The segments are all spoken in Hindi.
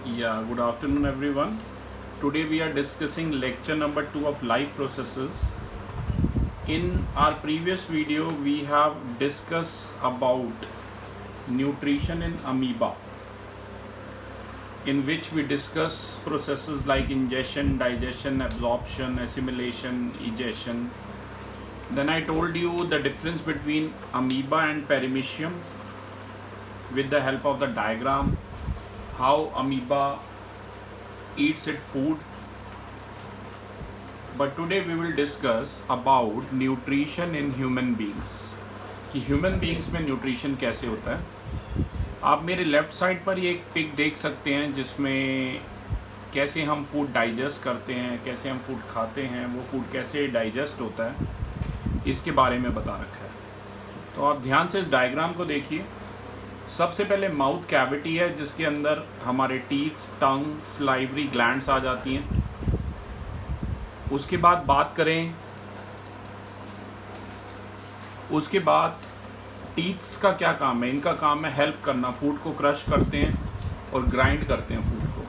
Yeah, good afternoon everyone. Today we are discussing lecture number 2 of life processes. In our previous video we have discussed about nutrition in amoeba, in which we discuss processes like ingestion, digestion, absorption, assimilation, egestion. Then I told you the difference between amoeba and paramecium with the help of the diagram, how amoeba eats its food. But today we will discuss about nutrition in human beings, कि ह्यूमन बींग्स में न्यूट्रिशन कैसे होता है। आप मेरे लेफ़्ट साइड पर ये एक पिक देख सकते हैं जिसमें कैसे हम फूड डाइजेस्ट करते हैं, कैसे हम फूड खाते हैं, वो फूड कैसे डाइजेस्ट होता है, इसके बारे में बता रखा है। तो आप ध्यान से इस डायग्राम को देखिए। सबसे पहले माउथ कैविटी है जिसके अंदर हमारे टीथ, टंग, सलाइवरी ग्लैंड्स आ जाती हैं। उसके बाद बात करें, उसके बाद टीथ्स का क्या काम है? इनका काम है हेल्प करना, फूड को क्रश करते हैं और ग्राइंड करते हैं फूड को।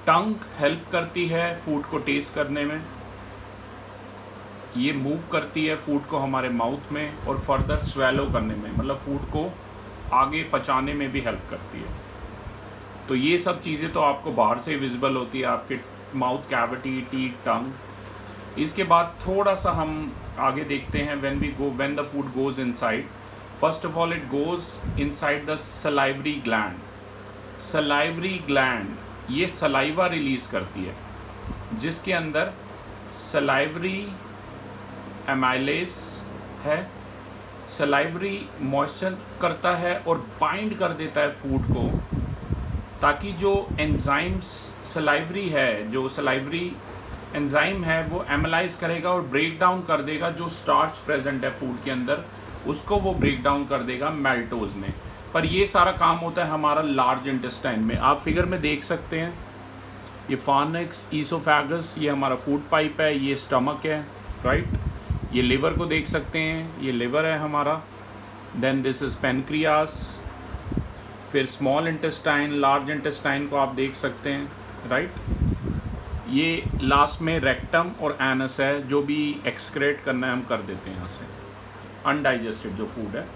टंग हेल्प करती है फूड को टेस्ट करने में, ये मूव करती है फूड को हमारे माउथ में और फर्दर स्वेलो करने में, मतलब फूड को आगे पचाने में भी हेल्प करती है। तो ये सब चीज़ें तो आपको बाहर से विजिबल होती है, आपके माउथ कैविटी, टीथ, टंग। इसके बाद थोड़ा सा हम आगे देखते हैं। When the food goes inside, first of all it goes inside the salivary gland. Salivary gland ये सलाइवा रिलीज करती है, जिसके अंदर सलाइवरी एमाइलेस है। सलाइवरी मॉइस्चर करता है और बाइंड कर देता है फूड को, ताकि जो एंजाइम्स सलाइवरी है, जो सलाइवरी एंजाइम है, वो एमलाइज करेगा और ब्रेक डाउन कर देगा जो स्टार्च प्रेजेंट है फूड के अंदर, उसको वो ब्रेक डाउन कर देगा मेल्टोज में। पर ये सारा काम होता है हमारा लार्ज इंटेस्टाइन में। आप फिगर में देख सकते हैं, ये फार्निक्स, ईसोफेगस, ये हमारा फूड पाइप है, ये स्टमक है, राइट। ये लिवर को देख सकते हैं, ये लिवर है हमारा। देन दिस इज़ पेनक्रियास, फिर स्मॉल इंटेस्टाइन, लार्ज इंटेस्टाइन को आप देख सकते हैं, राइट। ये लास्ट में रेक्टम और एनस है, जो भी एक्सक्रेट करना है हम कर देते हैं यहाँ से, अनडाइजेस्टेड जो फूड है।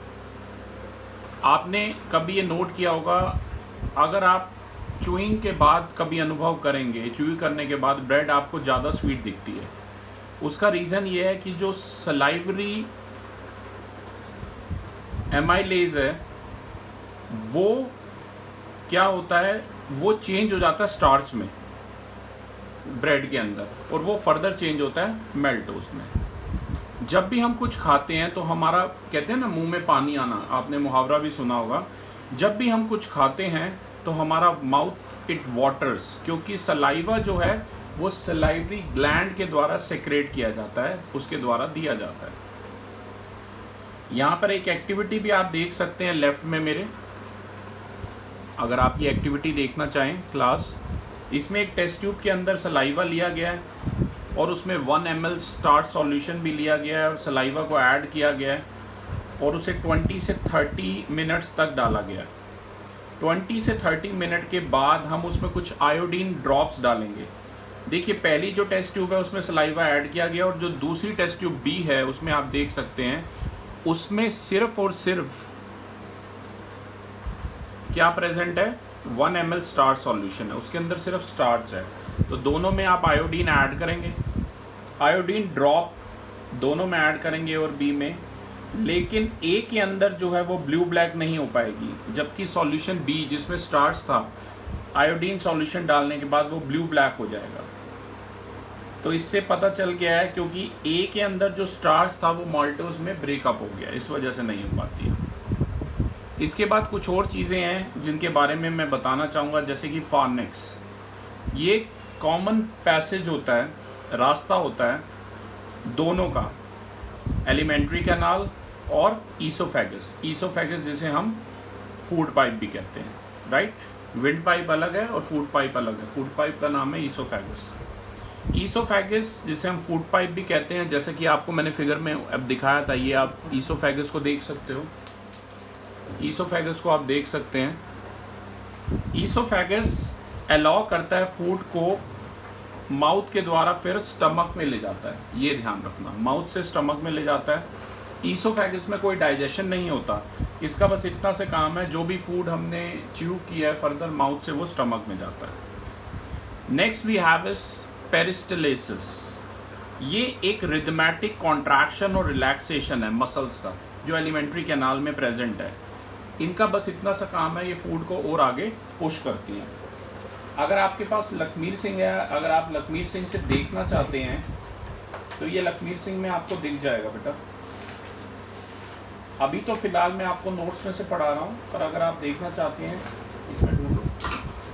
आपने कभी ये नोट किया होगा, अगर आप च्यूइंग के बाद कभी अनुभव करेंगे, च्यूइंग करने के बाद ब्रेड आपको ज़्यादा स्वीट दिखती है, उसका रीज़न ये है कि जो सलाइवरी एमाइलेज है वो क्या होता है, वो चेंज हो जाता है स्टार्च में ब्रेड के अंदर, और वो फर्दर चेंज होता है मेल्टोज में। जब भी हम कुछ खाते हैं तो हमारा, कहते हैं ना, मुंह में पानी आना, आपने मुहावरा भी सुना होगा। जब भी हम कुछ खाते हैं तो हमारा माउथ इट वाटर्स, क्योंकि सलाइवा जो है वो सलाइवरी ग्लैंड के द्वारा सेक्रेट किया जाता है, उसके द्वारा दिया जाता है। यहाँ पर एक एक्टिविटी भी आप देख सकते हैं लेफ्ट में मेरे, अगर आप ये एक्टिविटी देखना चाहें क्लास। इसमें एक टेस्ट ट्यूब के अंदर सलाइवा लिया गया है और उसमें 1 ml स्टार्च सॉल्यूशन भी लिया गया है और सलाइवा को ऐड किया गया है और उसे 20 से 30 मिनट्स तक डाला गया है। 20 से 30 मिनट के बाद हम उसमें कुछ आयोडीन ड्रॉप्स डालेंगे। देखिए, पहली जो टेस्ट ट्यूब है उसमें सलाइवा ऐड किया गया और जो दूसरी टेस्ट ट्यूब बी है उसमें आप देख सकते हैं, उसमें सिर्फ और सिर्फ क्या प्रेजेंट है, 1 ml स्टार्च सॉल्यूशन है, उसके अंदर सिर्फ स्टार्च है। तो दोनों में आप आयोडीन ऐड करेंगे, आयोडीन ड्रॉप दोनों में ऐड करेंगे और बी में, लेकिन ए के अंदर जो है वो ब्लू ब्लैक नहीं हो पाएगी, जबकि सॉल्यूशन बी जिसमें स्टार्च था, आयोडीन सॉल्यूशन डालने के बाद वो ब्लू ब्लैक हो जाएगा। तो इससे पता चल गया है, क्योंकि ए के अंदर जो स्टार्च था वो माल्टोज में ब्रेकअप हो गया, इस वजह से नहीं हो पाती है। इसके बाद कुछ और चीज़ें हैं जिनके बारे में मैं बताना चाहूँगा, जैसे कि फार्निक्स। ये कॉमन पैसेज होता है, रास्ता होता है दोनों का, एलिमेंट्री कैनाल और ईसोफेगस। ईसोफेगस जिसे हम फूड पाइप भी कहते हैं, राइट। विंड पाइप अलग है और फूड पाइप अलग है। फूड पाइप का नाम है ईसोफेगस। ईसोफेगस जिसे हम फूड पाइप भी कहते हैं, जैसे कि आपको मैंने फिगर में अब दिखाया था, ये आप ईसोफेगस को देख सकते हो। ईसोफेगस को आप देख सकते हैं, ईसोफेगस अलाउ करता है फूड को माउथ के द्वारा फिर स्टमक में ले जाता है, ये ध्यान रखना, माउथ से स्टमक में ले जाता है। ईसोफेगस में कोई डाइजेशन नहीं होता, इसका बस इतना से काम है, जो भी फूड हमने च्यू किया है फर्दर माउथ से वो स्टमक में जाता है। Next we have is peristalsis. ये एक रिदमेटिक कॉन्ट्रैक्शन और रिलैक्सेशन है मसल्स का, जो एलिमेंट्री कैनाल में प्रेजेंट है। इनका बस इतना सा काम है, ये फूड को और आगे पुश करती हैं। अगर आपके पास लखमीर सिंह है, अगर आप लखमीर सिंह से देखना चाहते हैं तो ये लखमीर सिंह में आपको दिख जाएगा बेटा। अभी तो फिलहाल मैं आपको नोट्स में से पढ़ा रहा हूँ, पर अगर आप देखना चाहते हैं इसमें ढूंढो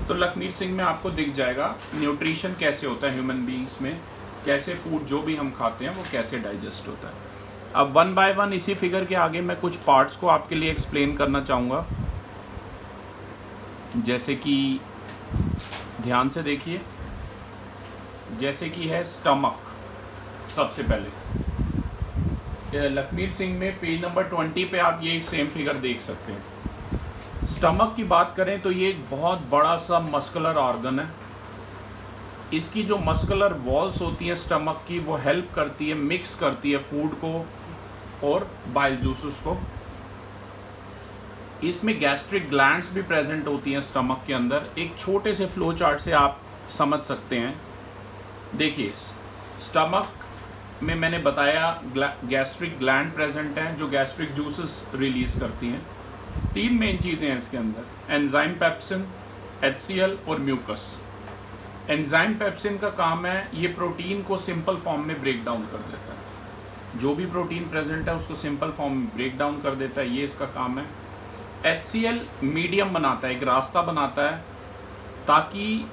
तो लखमीर सिंह में आपको दिख जाएगा न्यूट्रिशन कैसे होता है ह्यूमन बीइंग्स में, कैसे फूड जो भी हम खाते हैं वो कैसे डाइजेस्ट होता है। अब वन बाय वन इसी फिगर के आगे मैं कुछ पार्ट्स को आपके लिए एक्सप्लेन करना चाहूँगा। जैसे कि ध्यान से देखिए, जैसे कि है स्टमक। सबसे पहले लखमीर सिंह में पेज नंबर 20 पे आप ये सेम फिगर देख सकते हैं। स्टमक की बात करें तो ये एक बहुत बड़ा सा मस्कुलर ऑर्गन है। इसकी जो मस्कुलर वॉल्स होती हैं स्टमक की, वो हेल्प करती है, मिक्स करती है फूड को और बाइल जूसेस को। इसमें गैस्ट्रिक ग्लैंड्स भी प्रेजेंट होती हैं स्टमक के अंदर। एक छोटे से फ्लो चार्ट से आप समझ सकते हैं। देखिए स्टमक में मैंने बताया गैस्ट्रिक ग्लैंड प्रेजेंट हैं जो गैस्ट्रिक जूसेस रिलीज करती हैं। 3 मेन चीज़ें हैं इसके अंदर, एंजाइम पेप्सिन, HCl और म्यूकस। एंजाइम पेप्सिन का काम है ये प्रोटीन को सिंपल फॉर्म में ब्रेक डाउन कर देता है। जो भी प्रोटीन प्रेजेंट है उसको सिंपल फॉर्म में ब्रेक डाउन कर देता है, ये इसका काम है। HCl मीडियम बनाता है, एक रास्ता बनाता है ताकि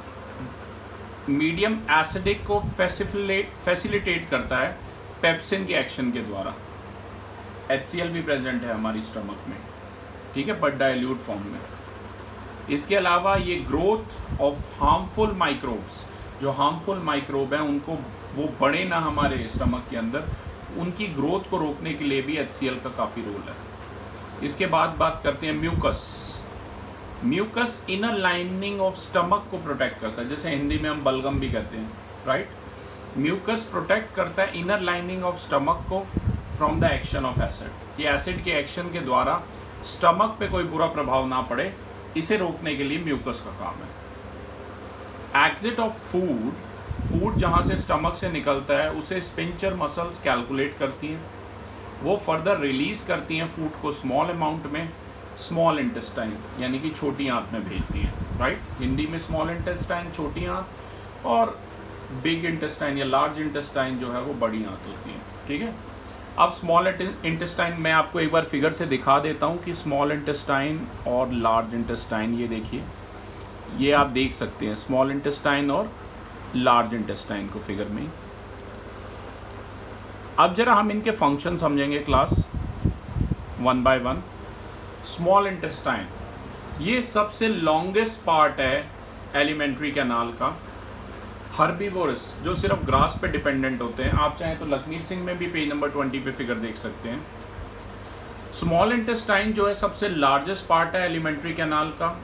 मीडियम एसिडिक को फैसिलिटेट करता है पेप्सिन के एक्शन के द्वारा। HCl भी प्रेजेंट है हमारी स्टमक में, ठीक है, बट डाइल्यूट फॉर्म में। इसके अलावा ये ग्रोथ ऑफ हार्मफुल माइक्रोब्स, जो हार्मफुल माइक्रोब हैं उनको वो बढ़े ना हमारे स्टमक के अंदर, उनकी ग्रोथ को रोकने के लिए भी HCl का काफ़ी रोल है। इसके बाद बात करते हैं mucus. Mucus inner lining of stomach को प्रोटेक्ट करता है, जैसे हिंदी में हम बलगम भी कहते हैं, राइट। म्यूकस प्रोटेक्ट करता है इनर लाइनिंग ऑफ स्टमक को from the action of acid. ये एसिड के एक्शन के द्वारा स्टमक पे कोई बुरा प्रभाव ना पड़े, इसे रोकने के लिए म्यूकस का काम है। एग्जिट ऑफ फूड, फूड जहाँ से स्टमक से निकलता है उसे स्पिंचर मसल्स कैलकुलेट करती हैं, वो फर्दर रिलीज करती हैं फूड को स्मॉल अमाउंट में स्मॉल इंटेस्टाइन यानी कि छोटी आंत में भेजती हैं, राइट। हिंदी में स्मॉल इंटेस्टाइन छोटी आंत और बिग इंटेस्टाइन या लार्ज इंटेस्टाइन जो है वो बड़ी आंत होती है, ठीक है। अब स्मॉल इंटेस्टाइन मैं आपको एक बार फिगर से दिखा देता हूँ कि स्मॉल इंटेस्टाइन और लार्ज इंटेस्टाइन, ये देखिए, ये आप देख सकते हैं स्मॉल इंटेस्टाइन और लार्ज इंटेस्टाइन को फिगर में। अब जरा हम इनके फंक्शन समझेंगे class, one by one. Small intestine ये सबसे लॉन्गेस्ट पार्ट है एलिमेंट्री कैनाल का। हर्बीवोरस जो सिर्फ ग्रास पे डिपेंडेंट होते हैं, आप चाहें तो लखमीर सिंह में भी पेज नंबर 20 पे फिगर देख सकते हैं। स्मॉल इंटेस्टाइन जो है सबसे लार्जेस्ट पार्ट है एलिमेंट्री कैनाल का।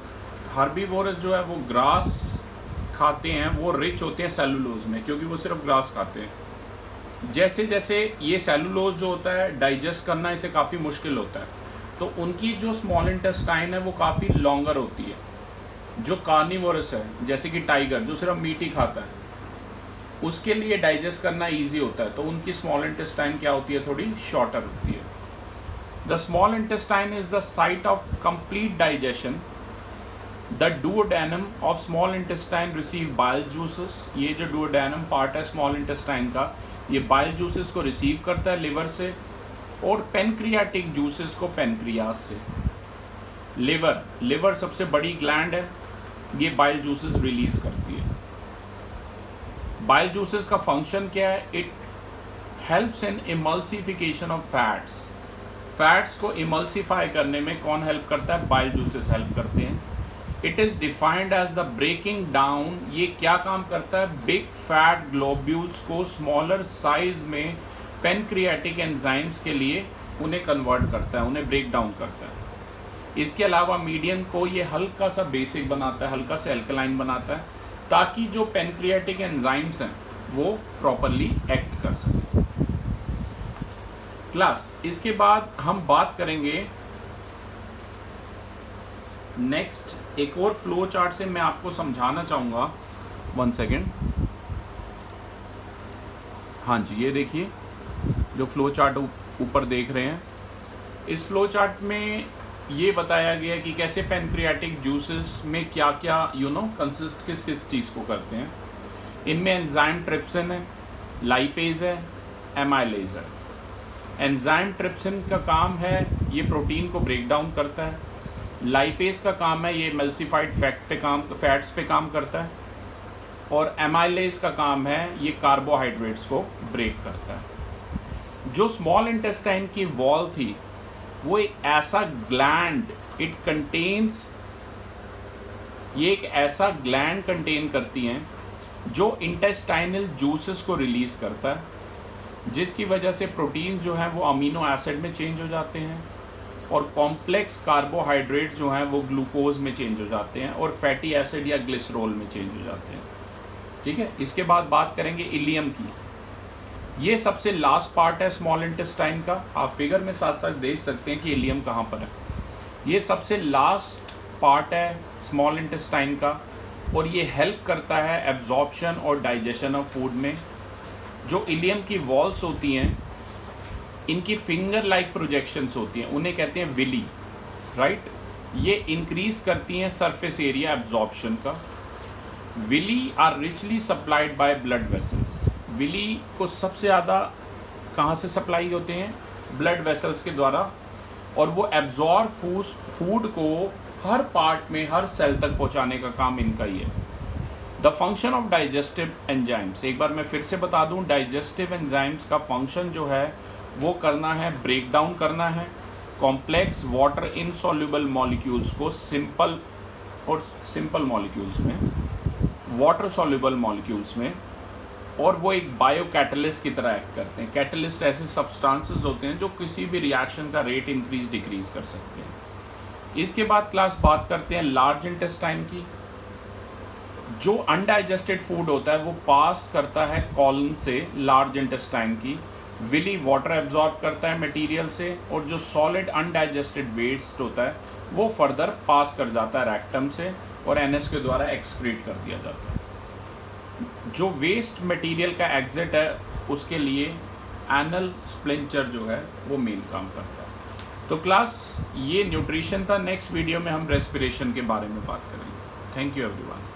हर्बीवोरस जो है वो ग्रास खाते हैं, वो रिच होते हैं सेलुलोज में क्योंकि वो सिर्फ ग्रास खाते हैं। जैसे जैसे ये सेलुलोज जो होता है डाइजेस्ट करना इसे काफ़ी मुश्किल होता है, तो उनकी जो स्मॉल इंटेस्टाइन है वो काफ़ी लॉन्गर होती है। जो कार्निवोरस है जैसे कि टाइगर जो सिर्फ मीट ही खाता है, उसके लिए डाइजेस्ट करना इजी होता है, तो उनकी स्मॉल इंटेस्टाइन क्या होती है, थोड़ी शॉर्टर होती है। The small intestine is the site of complete digestion. The duodenum of small intestine receive bile juices. ये जो डुओडेनम पार्ट है स्मॉल इंटेस्टाइन का, ये बाइल जूसेस को रिसीव करता है लिवर से, और पेनक्रियाटिक जूसेस को पेनक्रियास से। लिवर सबसे बड़ी ग्लैंड है, ये बाइल जूसेस रिलीज करती है। बाइल जूसेस का फंक्शन क्या है, it helps in emulsification of fats. Fats को इमल्सिफाई करने में कौन हेल्प करता है, बाइल जूसेस हेल्प करते हैं। It is defined as the breaking down. ये क्या काम करता है, बिग फैट ग्लोब्यूल्स को स्मॉलर साइज में पेनक्रियाटिक एंजाइम्स के लिए उन्हें कन्वर्ट करता है, उन्हें ब्रेक डाउन करता है। इसके अलावा मीडियन को ये हल्का सा बेसिक बनाता है, हल्का सा एल्कलाइन बनाता है, ताकि जो पेनक्रियाटिक एंजाइम्स हैं वो प्रॉपरली एक्ट कर सकें। क्लास, इसके बाद हम बात करेंगे नेक्स्ट एक और फ्लो चार्ट से मैं आपको समझाना चाहूँगा। 1 सेकेंड। हाँ जी, ये देखिए जो फ्लो चार्ट ऊपर देख रहे हैं, इस फ्लो चार्ट में ये बताया गया है कि कैसे पेनक्रियाटिक जूसेस में क्या क्या कंसिस्ट किस किस चीज़ को करते हैं। इनमें एंजाइम ट्रिप्सिन है, लाइपेज है, एमाइलेज है। एंजाइम ट्रिप्सिन का काम है ये प्रोटीन को ब्रेक डाउन करता है, लाइपेज का काम है ये एमल्सिफाइड फैट्स पे काम करता है, और एमाइलेज का काम है ये कार्बोहाइड्रेट्स को ब्रेक करता है। जो स्मॉल इंटेस्टाइन की वॉल थी वो एक ऐसा ग्लैंड ये एक ऐसा ग्लैंड कंटेन करती हैं जो इंटेस्टाइनल जूसेस को रिलीज करता है, जिसकी वजह से प्रोटीन जो हैं वो अमीनो एसिड में चेंज हो जाते हैं, और कॉम्प्लेक्स कार्बोहाइड्रेट जो हैं वो ग्लूकोज में चेंज हो जाते हैं, और फैटी एसिड या ग्लिसरॉल में चेंज हो जाते हैं। ठीक है, इसके बाद बात करेंगे इलियम की। ये सबसे लास्ट पार्ट है स्मॉल इंटेस्टाइन का। आप फिगर में साथ साथ देख सकते हैं कि इलियम कहाँ पर है। ये सबसे लास्ट पार्ट है स्मॉल इंटेस्टाइन का, और ये हेल्प करता है एब्जॉर्प्शन और डाइजेशन ऑफ फूड में। जो इलियम की वॉल्स होती हैं इनकी फिंगर लाइक प्रोजेक्शंस होती हैं, उन्हें कहते हैं विली, राइट। ये इंक्रीज करती हैं सरफेस एरिया एब्जॉर्प्शन का। Villi are richly supplied by blood vessels. Villi को सबसे ज़्यादा कहाँ से सप्लाई होते हैं? ब्लड वेसल्स के द्वारा, और वो एब्जॉर्ब फूड को हर पार्ट में, हर सेल तक पहुँचाने का काम इनका ही है। The function of digestive enzymes, एक बार मैं फिर से बता दूं, डाइजेस्टिव एंजाइम्स का फंक्शन जो है वो करना है, ब्रेक डाउन करना है कॉम्प्लेक्स वाटर इनसॉल्युबल मॉलिक्यूल्स को सिंपल मॉलिक्यूल्स में, वाटर सॉल्युबल मॉलिक्यूल्स में, और वो एक बायो कैटलिस्ट की तरह एक्ट करते हैं। कैटलिस्ट ऐसे सब्सटेंसेस होते हैं जो किसी भी रिएक्शन का रेट इंक्रीज डिक्रीज कर सकते हैं। इसके बाद क्लास बात करते हैं लार्ज इंटेस्टाइन की। जो अनडाइजेस्टेड फूड होता है वो पास करता है कॉलन से लार्ज इंटेस्टाइन की। विली वाटर एब्जॉर्ब करता है मटेरियल से, और जो सॉलिड अनडाइजेस्टेड वेस्ट होता है वो फर्दर पास कर जाता है रेक्टम से, और एनएस के द्वारा एक्सक्रीट कर दिया जाता है। जो वेस्ट मटेरियल का एग्जिट है उसके लिए एनल स्प्लिंचर जो है वो मेन काम करता है। तो क्लास ये न्यूट्रिशन था। नेक्स्ट वीडियो में हम रेस्पिरेशन के बारे में बात करेंगे। Thank you everyone.